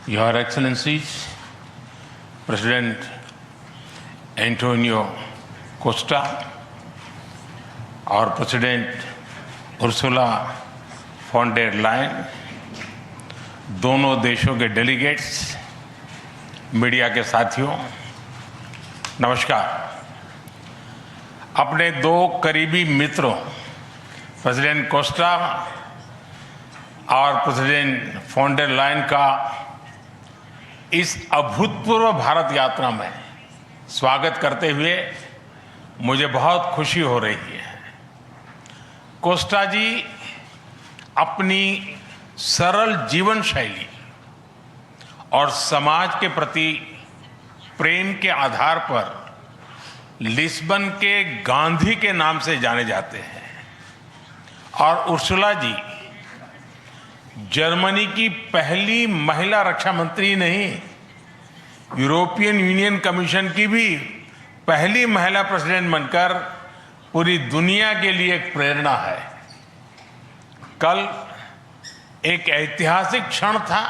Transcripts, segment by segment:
Your Excellencies, President Antonio Costa, our President Ursula von der Leyen, दोनों देशों के delegates, media के साथियों, नमस्कार। अपने दो करीबी मित्रों प्रेसिडेंट कोस्टा और प्रेसिडेंट von der Leyen का इस अभूतपूर्व भारत यात्रा में स्वागत करते हुए मुझे बहुत खुशी हो रही है। कोस्टा जी अपनी सरल जीवन शैली और समाज के प्रति प्रेम के आधार पर लिस्बन के गांधी के नाम से जाने जाते हैं और उर्सुला जी जर्मनी की पहली महिला रक्षा मंत्री नहीं, यूरोपियन यूनियन कमीशन की भी पहली महिला प्रेसिडेंट बनकर पूरी दुनिया के लिए एक प्रेरणा है। कल एक ऐतिहासिक क्षण था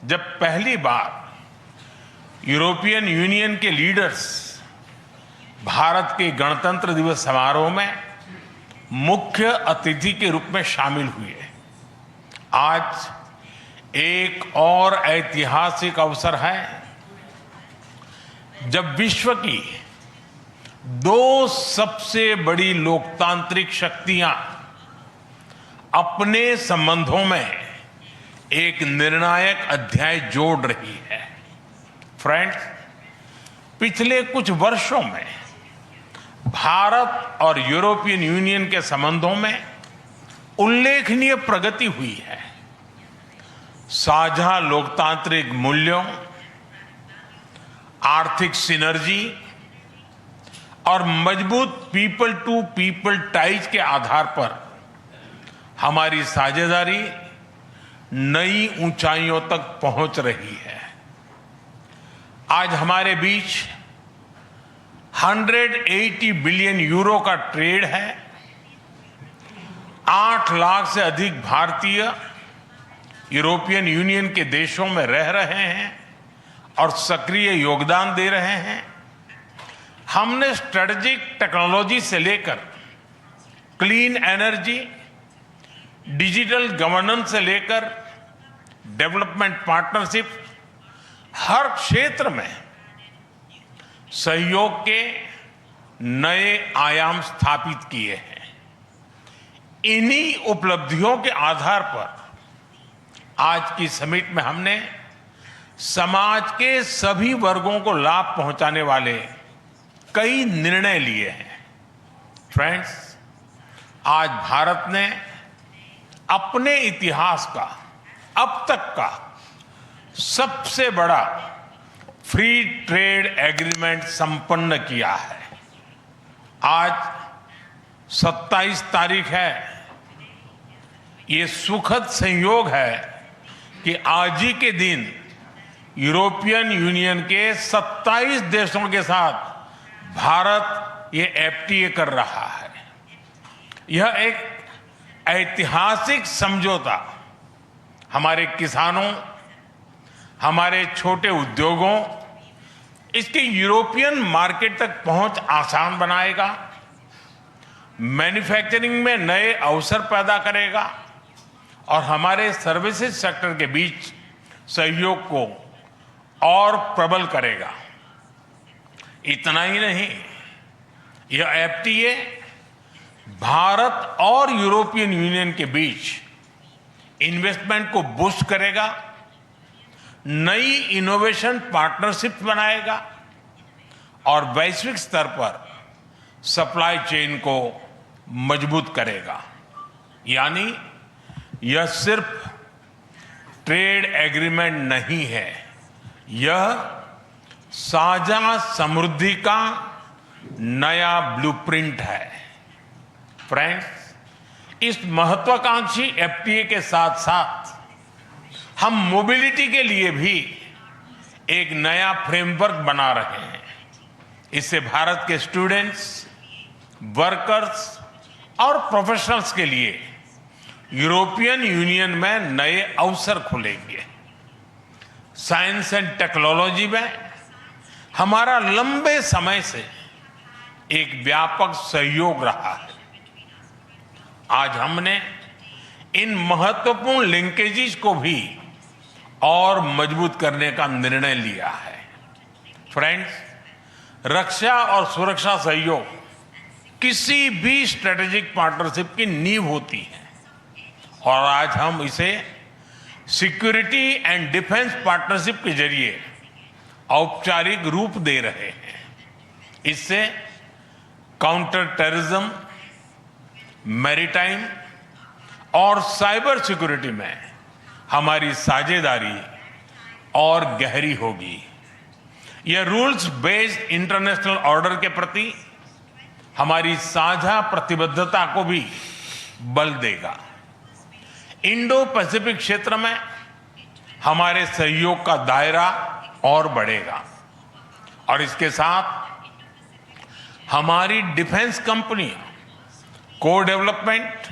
जब पहली बार यूरोपियन यूनियन के लीडर्स भारत के गणतंत्र दिवस समारोह में मुख्य अतिथि के रूप में शामिल हुए। आज एक और ऐतिहासिक अवसर है जब विश्व की दो सबसे बड़ी लोकतांत्रिक शक्तियां अपने संबंधों में एक निर्णायक अध्याय जोड़ रही है। फ्रेंड्स, पिछले कुछ वर्षों में भारत और यूरोपियन यूनियन के संबंधों में उल्लेखनीय प्रगति हुई है। साझा लोकतांत्रिक मूल्यों, आर्थिक सिनर्जी और मजबूत पीपल टू पीपल टाइज के आधार पर हमारी साझेदारी नई ऊंचाइयों तक पहुंच रही है। आज हमारे बीच 180 बिलियन यूरो का ट्रेड है। 8 लाख से अधिक भारतीय यूरोपियन यूनियन के देशों में रह रहे हैं और सक्रिय योगदान दे रहे हैं। हमने स्ट्रेटेजिक टेक्नोलॉजी से लेकर क्लीन एनर्जी, डिजिटल गवर्नेंस से लेकर डेवलपमेंट पार्टनरशिप, हर क्षेत्र में सहयोग के नए आयाम स्थापित किए हैं। इन्हीं उपलब्धियों के आधार पर आज की समिट में हमने समाज के सभी वर्गों को लाभ पहुंचाने वाले कई निर्णय लिए हैं। फ्रेंड्स, आज भारत ने अपने इतिहास का अब तक का सबसे बड़ा फ्री ट्रेड एग्रीमेंट संपन्न किया है। आज 27 तारीख है। ये सुखद संयोग है कि आज ही के दिन यूरोपियन यूनियन के 27 देशों के साथ भारत ये एफटीए कर रहा है। यह एक ऐतिहासिक समझौता हमारे किसानों, हमारे छोटे उद्योगों, इसके यूरोपियन मार्केट तक पहुंच आसान बनाएगा, मैन्युफैक्चरिंग में नए अवसर पैदा करेगा और हमारे सर्विसेज सेक्टर के बीच सहयोग को और प्रबल करेगा। इतना ही नहीं, यह एफटीए भारत और यूरोपियन यूनियन के बीच इन्वेस्टमेंट को बूस्ट करेगा, नई इनोवेशन पार्टनरशिप बनाएगा और वैश्विक स्तर पर सप्लाई चेन को मजबूत करेगा। यानी यह सिर्फ ट्रेड एग्रीमेंट नहीं है, यह साझा समृद्धि का नया ब्लूप्रिंट है। फ्रेंड्स, इस महत्वाकांक्षी एफटीए के साथ साथ हम मोबिलिटी के लिए भी एक नया फ्रेमवर्क बना रहे हैं। इससे भारत के स्टूडेंट्स, वर्कर्स और प्रोफेशनल्स के लिए यूरोपियन यूनियन में नए अवसर खुलेंगे। साइंस एंड टेक्नोलॉजी में हमारा लंबे समय से एक व्यापक सहयोग रहा है। आज हमने इन महत्वपूर्ण लिंकेजेस को भी और मजबूत करने का निर्णय लिया है। फ्रेंड्स, रक्षा और सुरक्षा सहयोग किसी भी स्ट्रेटेजिक पार्टनरशिप की नींव होती है और आज हम इसे सिक्योरिटी एंड डिफेंस पार्टनरशिप के जरिए औपचारिक रूप दे रहे हैं। इससे काउंटर टेररिज्म, मैरीटाइम और साइबर सिक्योरिटी में हमारी साझेदारी और गहरी होगी। यह रूल्स बेस्ड इंटरनेशनल ऑर्डर के प्रति हमारी साझा प्रतिबद्धता को भी बल देगा। इंडो पैसिफिक क्षेत्र में हमारे सहयोग का दायरा और बढ़ेगा और इसके साथ हमारी डिफेंस कंपनियां को डेवलपमेंट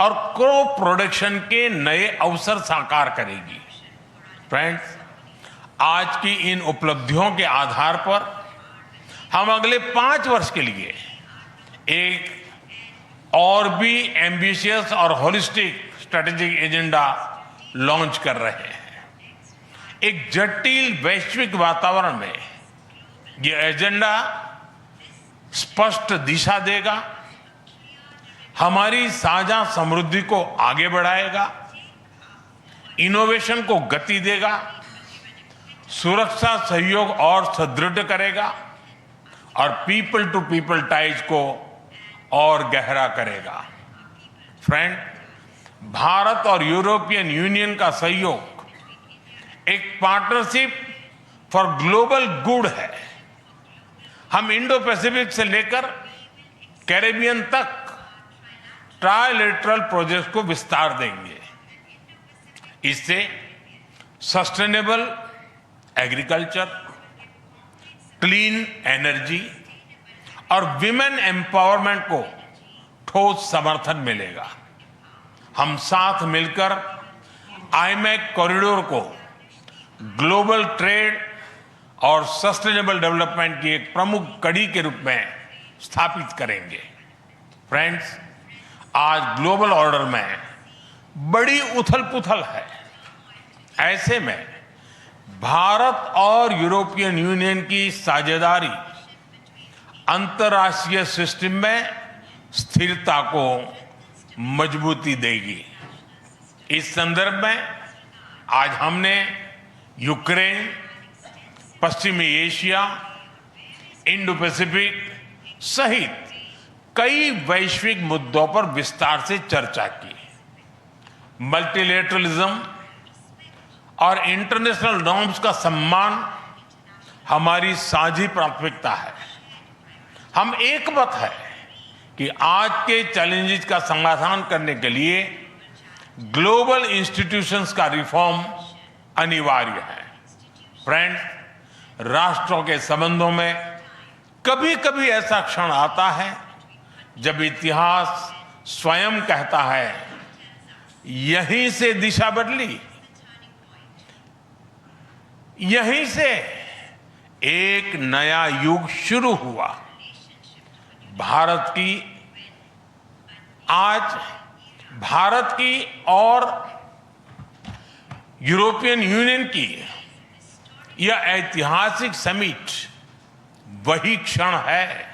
और को प्रोडक्शन के नए अवसर साकार करेगी। फ्रेंड्स, आज की इन उपलब्धियों के आधार पर हम अगले 5 वर्ष के लिए एक और भी एम्बिशियस और होलिस्टिक स्ट्रेटेजिक एजेंडा लॉन्च कर रहे हैं। एक जटिल वैश्विक वातावरण में यह एजेंडा स्पष्ट दिशा देगा, हमारी साझा समृद्धि को आगे बढ़ाएगा, इनोवेशन को गति देगा, सुरक्षा सहयोग और सुदृढ़ करेगा और पीपल टू पीपल टाइज को और गहरा करेगा। फ्रेंड, भारत और यूरोपियन यूनियन का सहयोग एक पार्टनरशिप फॉर ग्लोबल गुड है। हम इंडो पैसिफिक से लेकर कैरेबियन तक ट्राइलेटरल प्रोजेक्ट को विस्तार देंगे। इससे सस्टेनेबल एग्रीकल्चर, क्लीन एनर्जी और विमेन एम्पावरमेंट को ठोस समर्थन मिलेगा। हम साथ मिलकर आईमैक कॉरिडोर को ग्लोबल ट्रेड और सस्टेनेबल डेवलपमेंट की एक प्रमुख कड़ी के रूप में स्थापित करेंगे। फ्रेंड्स, आज ग्लोबल ऑर्डर में बड़ी उथल-पुथल है। ऐसे में भारत और यूरोपियन यूनियन की साझेदारी अंतर्राष्ट्रीय सिस्टम में स्थिरता को मजबूती देगी। इस संदर्भ में आज हमने यूक्रेन, पश्चिमी एशिया, इंडो पैसिफिक सहित कई वैश्विक मुद्दों पर विस्तार से चर्चा की। मल्टीलेटरलिज्म और इंटरनेशनल नॉर्म्स का सम्मान हमारी साझी प्राथमिकता है। हम एकमत है कि आज के चैलेंजेस का समाधान करने के लिए ग्लोबल इंस्टीट्यूशंस का रिफॉर्म अनिवार्य है। फ्रेंड्स, राष्ट्रों के संबंधों में कभी कभी ऐसा क्षण आता है जब इतिहास स्वयं कहता है, यहीं से दिशा बदली, यहीं से एक नया युग शुरू हुआ। भारत की और यूरोपियन यूनियन की यह ऐतिहासिक समिट वही क्षण है।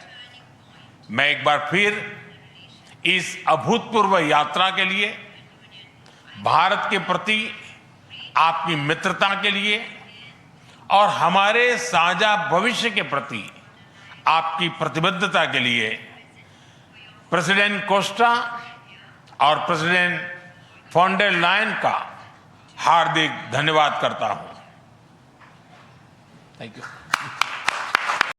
मैं एक बार फिर इस अभूतपूर्व यात्रा के लिए, भारत के प्रति आपकी मित्रता के लिए और हमारे साझा भविष्य के प्रति आपकी प्रतिबद्धता के लिए प्रेसिडेंट कोस्टा और प्रेसिडेंट फॉन डेर लायन का हार्दिक धन्यवाद करता हूं। Thank you.